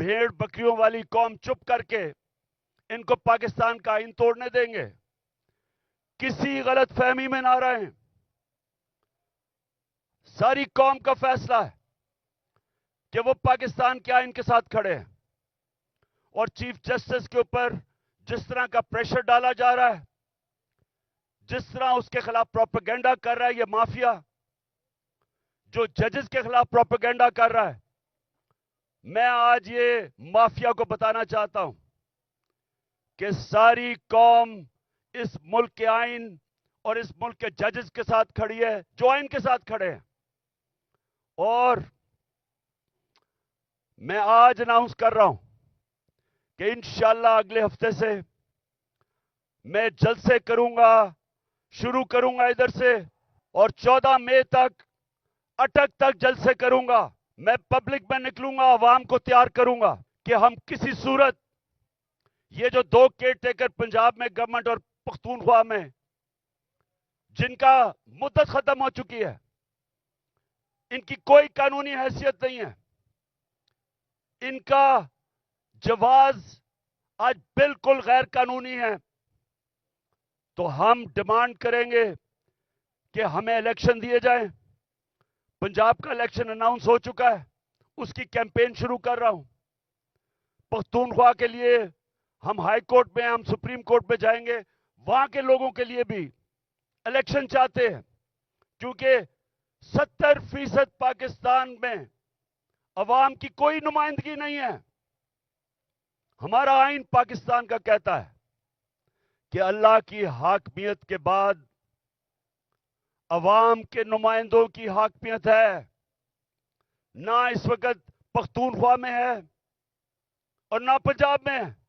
भेड़ बकरियों वाली कौम चुप करके इनको पाकिस्तान का आइन तोड़ने देंगे? किसी गलत फहमी में ना रहें। सारी कौम का फैसला है कि वो पाकिस्तान के आइन के साथ खड़े हैं। और चीफ जस्टिस के ऊपर जिस तरह का प्रेशर डाला जा रहा है, जिस तरह उसके खिलाफ प्रोपेगेंडा कर रहा है ये माफिया, जो जजेस के खिलाफ प्रोपेगेंडा कर रहा है, मैं आज ये माफिया को बताना चाहता हूं कि सारी कौम इस मुल्क के आइन और इस मुल्क के जजेस के साथ खड़ी है, जो आइन के साथ खड़े हैं। और मैं आज अनाउंस कर रहा हूं कि इंशाल्लाह अगले हफ्ते से मैं जलसे करूंगा, शुरू करूंगा इधर से, और 14 मई तक अटक तक जलसे करूंगा। मैं पब्लिक में निकलूंगा, आवाम को तैयार करूंगा कि हम किसी सूरत ये जो 2 केयर टेकर पंजाब में गवर्नमेंट और पख्तूनख्वा में जिनका मुद्दत खत्म हो चुकी है, इनकी कोई कानूनी हैसियत नहीं है, इनका जवाज आज बिल्कुल गैर कानूनी है। तो हम डिमांड करेंगे कि हमें इलेक्शन दिए जाएं। पंजाब का इलेक्शन अनाउंस हो चुका है, उसकी कैंपेन शुरू कर रहा हूं। पख्तूनख्वा के लिए हम हाई कोर्ट में, हम सुप्रीम कोर्ट में जाएंगे, वहां के लोगों के लिए भी इलेक्शन चाहते हैं, क्योंकि 70% पाकिस्तान में अवाम की कोई नुमाइंदगी नहीं है। हमारा आइन पाकिस्तान का कहता है कि अल्लाह की हाकमियत के बाद अवाम के नुमाइंदों की हाकमियत है। ना इस वक्त पख्तूनख्वा में है और ना पंजाब में है।